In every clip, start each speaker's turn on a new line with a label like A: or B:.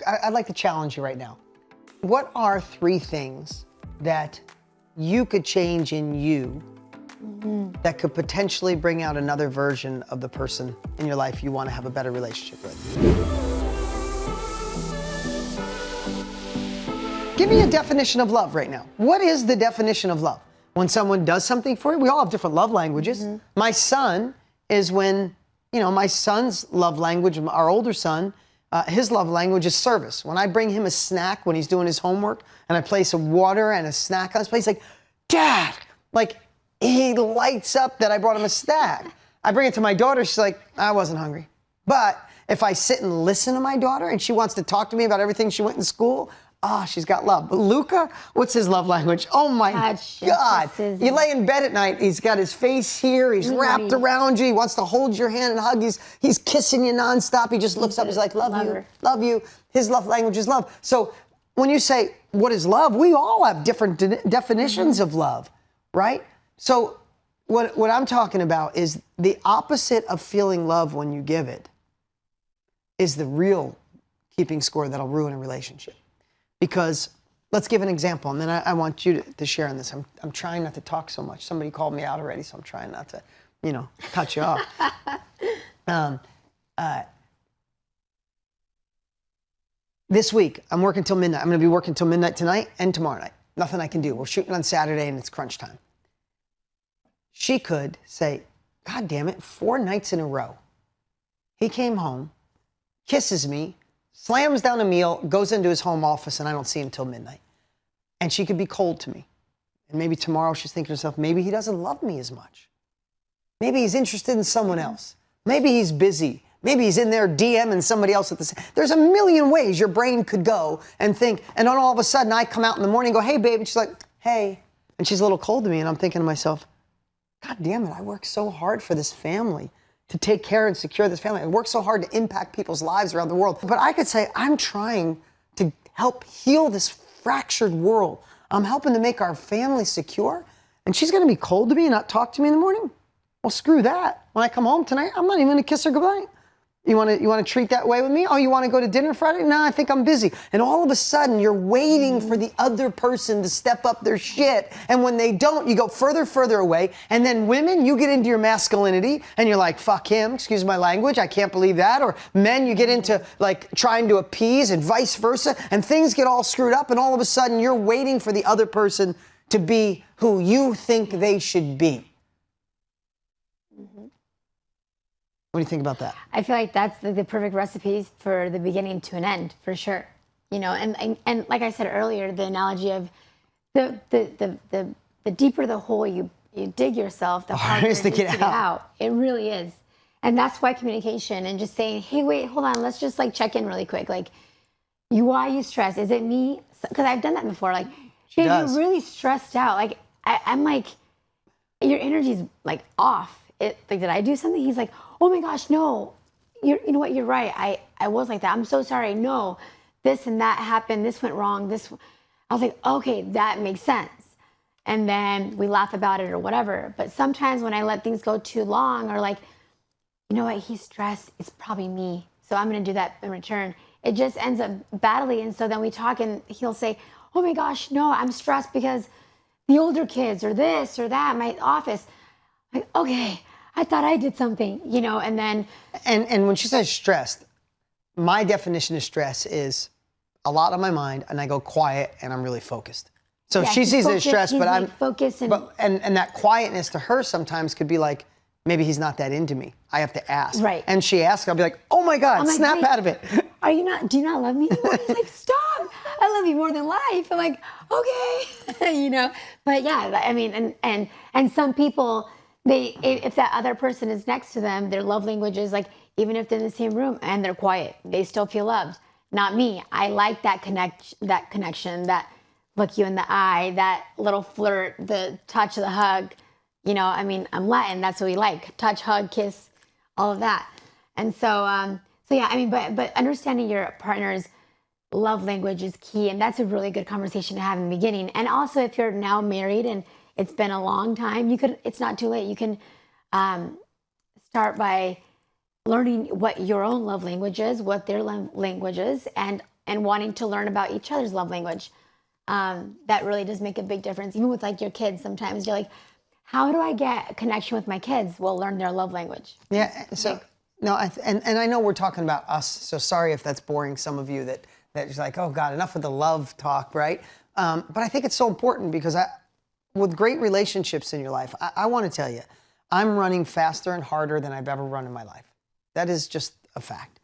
A: I'd like to challenge you right now. What are 3 things that you could change in you that could potentially bring out another version of the person in your life you want to have a better relationship with? Give me a definition of love right now. What is the definition of love? When someone does something for you, we all have different love languages. My son is when, my son's love language, our older son, his love language is service. When I bring him a snack when he's doing his homework and I place some water and a snack on his plate, he's like, Dad, like he lights up that I brought him a snack. I bring it to my daughter, she's like, I wasn't hungry. But if I sit and listen to my daughter and she wants to talk to me about everything she went in school, she's got love. But Luca, what's his love language? Oh my God. You lay in bed at night, he's got his face here, he's wrapped around you, he wants to hold your hand and hug, he's kissing you nonstop, he just looks up, he's like, love you. His love language is love. So when you say, what is love? We all have different definitions of love, right? So what I'm talking about is the opposite of feeling love when you give it is the real keeping score that'll ruin a relationship. Because let's give an example, and then I want you to share on this. I'm trying not to talk so much. Somebody called me out already, so I'm trying not to, cut you off. This week, I'm working till midnight. I'm going to be working till midnight tonight and tomorrow night. Nothing I can do. We're shooting on Saturday, and it's crunch time. She could say, God damn it, 4 nights in a row. He came home, kisses me, slams down a meal, goes into his home office, and I don't see him till midnight. And she could be cold to me. And maybe tomorrow she's thinking to herself, maybe he doesn't love me as much. Maybe he's interested in someone else. Maybe he's busy. Maybe he's in there DMing somebody else at the same. There's a million ways your brain could go and think. And then all of a sudden I come out in the morning and go, hey, babe. And she's like, hey. And she's a little cold to me. And I'm thinking to myself, God damn it, I work so hard for this family, to take care and secure this family. I work so hard to impact people's lives around the world. But I could say, I'm trying to help heal this fractured world. I'm helping to make our family secure. And she's going to be cold to me and not talk to me in the morning? Well, screw that. When I come home tonight, I'm not even going to kiss her goodnight. You want to treat that way with me? Oh, you want to go to dinner Friday? No, I think I'm busy. And all of a sudden, you're waiting for the other person to step up their shit. And when they don't, you go further away. And then women, you get into your masculinity and you're like, fuck him, excuse my language, I can't believe that. Or men, you get into like trying to appease and vice versa. And things get all screwed up. And all of a sudden, you're waiting for the other person to be who you think they should be. What do you think about that?
B: I feel like that's the perfect recipe for the beginning to an end, for sure. And like I said earlier, the analogy of the deeper the hole you dig yourself, the harder it is to get out. It really is. And that's why communication and just saying, hey, wait, hold on, let's just like check in really quick. Like, why are you stressed? Is it me? Because I've done that before. Like, babe, you're really stressed out. Like, I'm like, your energy's like off. Like, did I do something? He's like, oh my gosh, no, you know what, you're right. I was like that. I'm so sorry. No, this and that happened. This went wrong. I was like, okay, that makes sense. And then we laugh about it or whatever. But sometimes when I let things go too long or like, you know what, he's stressed. It's probably me. So I'm going to do that in return. It just ends up badly. And so then we talk and he'll say, oh my gosh, no, I'm stressed because the older kids or this or that, my office. Like, okay, I thought I did something, and then. And when she says stressed, my definition of stress is a lot on my mind and I go quiet and I'm really focused. So if she sees it as stress, but I'm focused. And that quietness to her sometimes could be like, maybe he's not that into me. I have to ask. Right. And she asks, I'll be like, oh my God, snap out of it. Do you not love me anymore? He's like, stop. I love you more than life. I'm like, okay. But yeah, I mean, and some people, if that other person is next to them, their love language is like, even if they're in the same room and they're quiet, they still feel loved. Not me. I like that connection, that look you in the eye, that little flirt, the touch, the hug. I mean, I'm Latin. That's what we like. Touch, hug, kiss, all of that. And so yeah, I mean, but understanding your partner's love language is key. And that's a really good conversation to have in the beginning. And also if you're now married and it's been a long time, it's not too late. You can start by learning what your own love language is, what their love language is, and and wanting to learn about each other's love language. That really does make a big difference. Even with like your kids, sometimes you're like, how do I get a connection with my kids? Well, learn their love language.
A: Yeah. So no, and I know we're talking about us. So sorry if that's boring some of you that's like, oh God, enough with the love talk, right? But I think it's so important because with great relationships in your life, I want to tell you, I'm running faster and harder than I've ever run in my life. That is just a fact.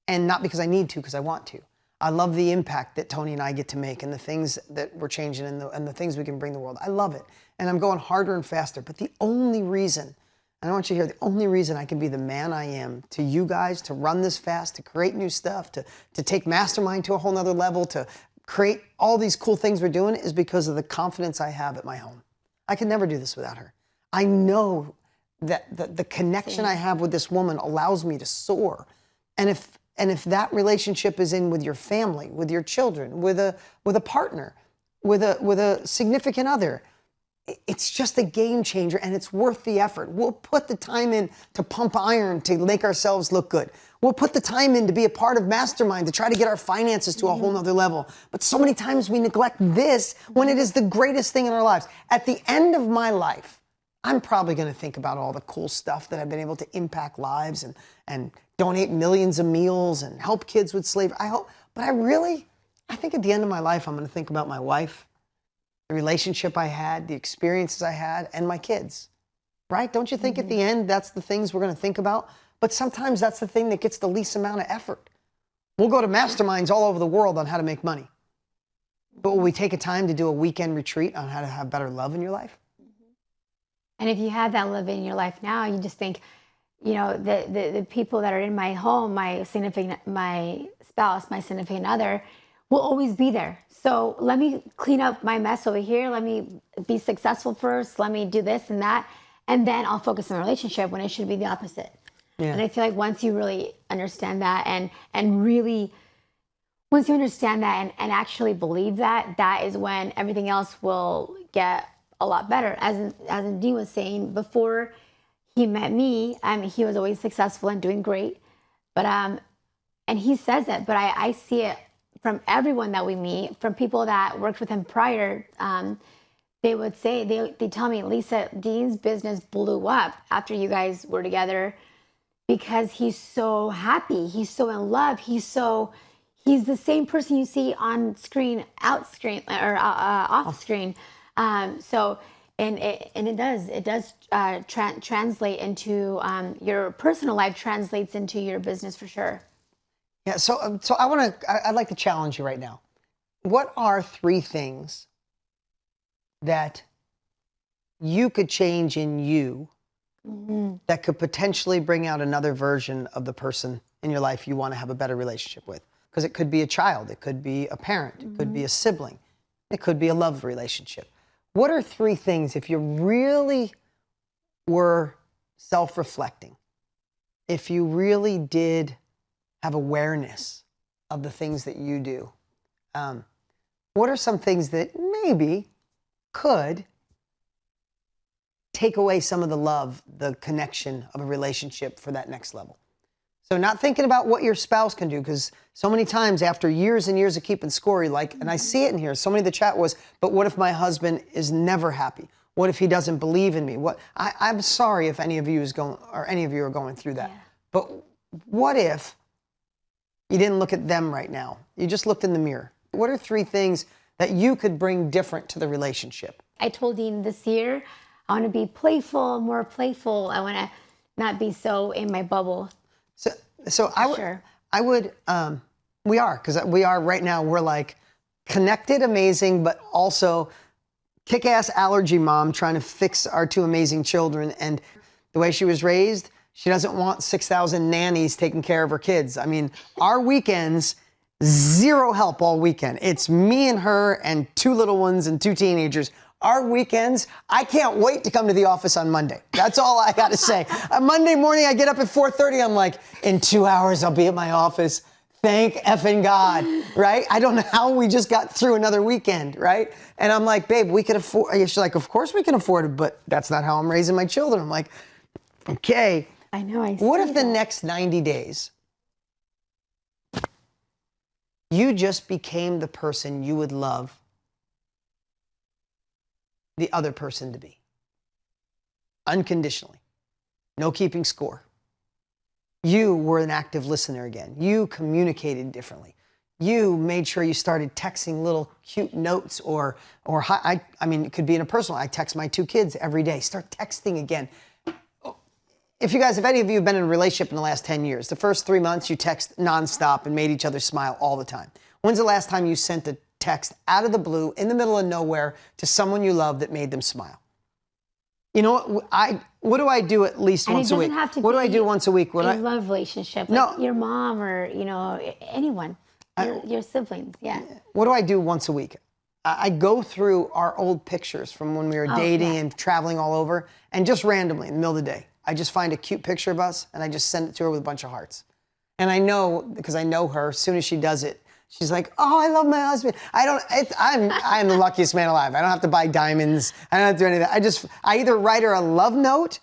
A: And not because I need to, because I want to. I love the impact that Tony and I get to make and the things that we're changing and the things we can bring the world. I love it. And I'm going harder and faster. But the only reason, and I want you to hear, the only reason I can be the man I am to you guys, to run this fast, to create new stuff, to take Mastermind to a whole nother level, to create all these cool things we're doing is because of the confidence I have at my home. I could never do this without her. I know that the connection I have with this woman allows me to soar. And if that relationship is in with your family, with your children, with a partner, with a significant other, it's just a game changer and it's worth the effort. We'll put the time in to pump iron to make ourselves look good. We'll put the time in to be a part of Mastermind to try to get our finances to a whole nother level. But so many times we neglect this when it is the greatest thing in our lives. At the end of my life, I'm probably going to think about all the cool stuff that I've been able to impact lives and donate millions of meals and help kids with slavery. I hope, but I think at the end of my life, I'm going to think about my wife, the relationship I had, the experiences I had, and my kids, right? Don't you think at the end, that's the things we're going to think about? But sometimes that's the thing that gets the least amount of effort. We'll go to masterminds all over the world on how to make money. But will we take a time to do a weekend retreat on how to have better love in your life?
B: And if you have that love in your life now, you just think, you know, the people that are in my home, my spouse, my significant other, will always be there. So let me clean up my mess over here. Let me be successful first. Let me do this and that. And then I'll focus on the relationship when it should be the opposite. Yeah. And I feel like once you really understand that and really, once you understand that and actually believe that, that is when everything else will get a lot better. As Dean was saying, before he met me, he was always successful and doing great. But and he says that, but I see it from everyone that we meet, from people that worked with him prior. They would say, they tell me, Lisa, Dean's business blew up after you guys were together because he's so happy. He's so in love. He's the same person you see on screen, off screen. And it does translate into your personal life, translates into your business for sure.
A: Yeah. So I'd like to challenge you right now. What are 3 things that you could change in you that could potentially bring out another version of the person in your life you want to have a better relationship with? Because it could be a child, it could be a parent, it could be a sibling, it could be a love relationship. What are 3 things, if you really were self-reflecting, if you really did have awareness of the things that you do, what are some things that maybe could take away some of the love, the connection of a relationship for that next level? So not thinking about what your spouse can do, because so many times after years and years of keeping score, and I see it in here, so many of the chat was, but what if my husband is never happy? What if he doesn't believe in me? I'm sorry if any of you are going through that. Yeah. But what if you didn't look at them right now? You just looked in the mirror. What are 3 things that you could bring different to the relationship?
B: I told Dean this year, I want to be playful, more playful. I want to not be so in my bubble.
A: So I would, we are, because we are right now, we're like connected, amazing, but also kick-ass allergy mom trying to fix our 2 amazing children. And the way she was raised, she doesn't want 6,000 nannies taking care of her kids. I mean, our weekends, 0 help all weekend. It's me and her and 2 little ones and 2 teenagers. Our weekends, I can't wait to come to the office on Monday. That's all I got to say. On Monday morning, I get up at 4:30. I'm like, in 2 hours, I'll be at my office. Thank effing God, right? I don't know how we just got through another weekend, right? And I'm like, babe, we can afford. She's like, of course we can afford it, but that's not how I'm raising my children. I'm like, okay.
B: I know.
A: What if the next 90 days You just became the person you would love the other person to be. Unconditionally. No keeping score. You were an active listener again. You communicated differently. You made sure you started texting little cute notes or I mean, it could be in a personal. I text my 2 kids every day. Start texting again. If any of you have been in a relationship in the last 10 years, the first 3 months you text nonstop and made each other smile all the time. When's the last time you sent a text out of the blue, in the middle of nowhere, to someone you love that made them smile? You know what do I do at least once a week? What do I do once a week?
B: A love relationship, like your mom or anyone, your siblings. Yeah.
A: What do I do once a week? I go through our old pictures from when we were dating and traveling all over, and just randomly in the middle of the day, I just find a cute picture of us and I just send it to her with a bunch of hearts. And I know, because I know her, as soon as she does it, she's like, "Oh, I love my husband." I'm the luckiest man alive. I don't have to buy diamonds. I don't have to do any of that. I either write her a love note.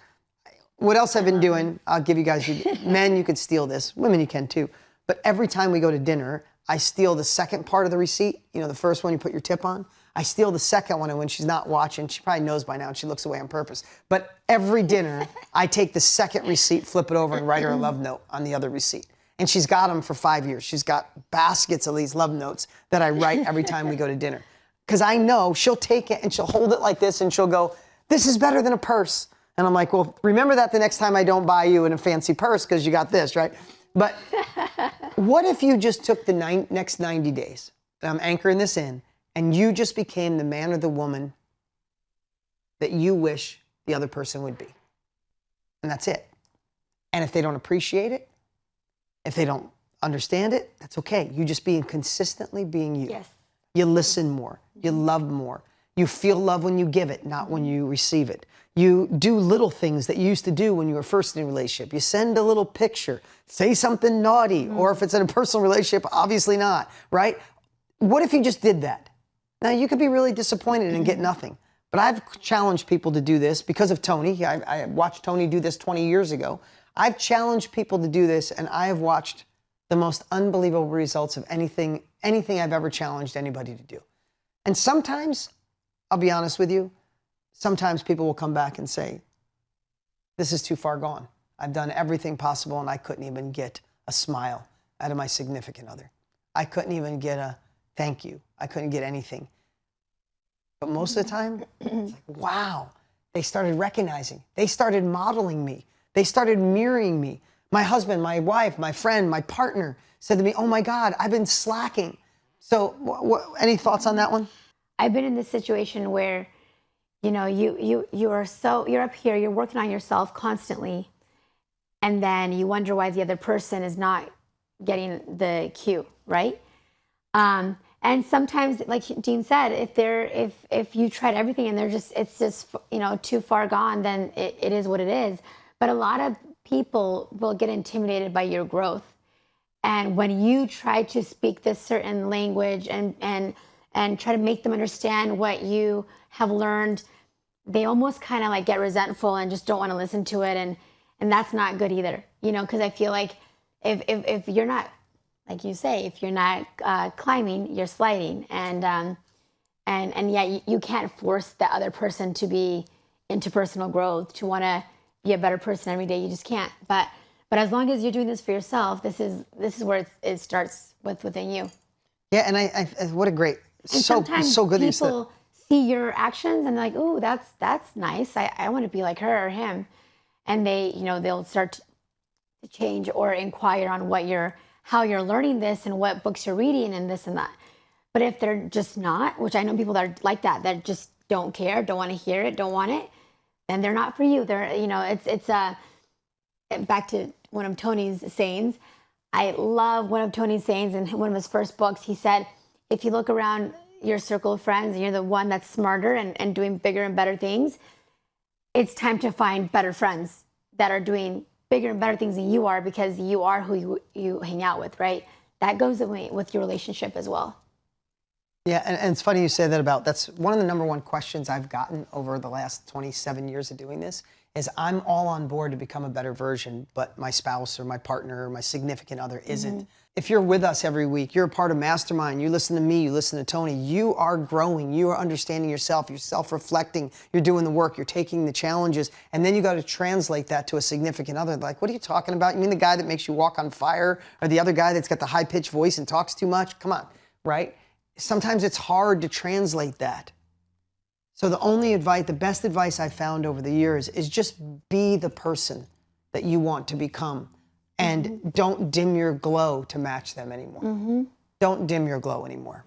A: What else I've been doing? I'll give you guys. Men, you could steal this. Women, you can too. But every time we go to dinner, I steal the second part of the receipt. You know, the first one you put your tip on. I steal the second one, and when she's not watching, she probably knows by now, and she looks away on purpose. But every dinner, I take the second receipt, flip it over, and write her a love note on the other receipt. And she's got them for 5 years. She's got baskets of these love notes that I write every time we go to dinner. Because I know she'll take it and she'll hold it like this and she'll go, "This is better than a purse." And I'm like, "Well, remember that the next time I don't buy you in a fancy purse because you got this, right?" But what if you just took the next 90 days, and I'm anchoring this in, and you just became the man or the woman that you wish the other person would be? And that's it. And if they don't appreciate it, if they don't understand it, that's okay. You just consistently being you.
B: Yes.
A: You listen more. You love more. You feel love when you give it, not when you receive it. You do little things that you used to do when you were first in a relationship. You send a little picture, say something naughty, or if it's in a personal relationship, obviously not, right? What if you just did that? Now, you could be really disappointed and get nothing. But I've challenged people to do this because of Tony. I watched Tony do this 20 years ago. I've challenged people to do this, and I have watched the most unbelievable results of anything I've ever challenged anybody to do. And sometimes, I'll be honest with you, sometimes people will come back and say, "This is too far gone. I've done everything possible, and I couldn't even get a smile out of my significant other. I couldn't even get a thank you. I couldn't get anything." But most of the time, it's like, wow, they started recognizing. They started modeling me. They started mirroring me. My husband, my wife, my friend, my partner said to me, "Oh my God, I've been slacking." So any thoughts on that one?
B: I've been in this situation where, you're up here, you're working on yourself constantly, and then you wonder why the other person is not getting the cue, right? And sometimes, like Dean said, if you tried everything and it's just too far gone, then it is what it is. But a lot of people will get intimidated by your growth. And when you try to speak this certain language and try to make them understand what you have learned, they almost kind of like get resentful and just don't want to listen to it. And that's not good either, because I feel like if you're not, like you say, if you're not climbing, you're sliding. And yet you can't force the other person to be into personal growth, to want to be a better person every day. You just can't. But as long as you're doing this for yourself, this is where it starts within you.
A: Yeah, and I what a great,
B: and
A: so good that you said.
B: People see your actions and they're like, "Ooh, that's nice. I want to be like her or him," and they'll start to change or inquire on how you're learning this and what books you're reading and this and that. But if they're just not, which I know people that are like that just don't care, don't want to hear it, don't want it, then they're not for you. They're, it's back to one of Tony's sayings. I love one of Tony's sayings in one of his first books. He said, if you look around your circle of friends and you're the one that's smarter and doing bigger and better things, it's time to find better friends that are doing bigger and better things than you are, because you are who you hang out with, right? That goes away with your relationship as well.
A: Yeah, and it's funny you say that that's one of the number one questions I've gotten over the last 27 years of doing this is I'm all on board to become a better version, but my spouse or my partner or my significant other isn't. If you're with us every week, you're a part of Mastermind, you listen to me, you listen to Tony, you are growing, you are understanding yourself, you're self-reflecting, you're doing the work, you're taking the challenges, and then you got to translate that to a significant other. Like, what are you talking about? You mean the guy that makes you walk on fire, or the other guy that's got the high-pitched voice and talks too much? Come on, right? Sometimes it's hard to translate that. So the only advice, the best advice I've found over the years is just be the person that you want to become. And don't dim your glow to match them anymore. Don't dim your glow anymore.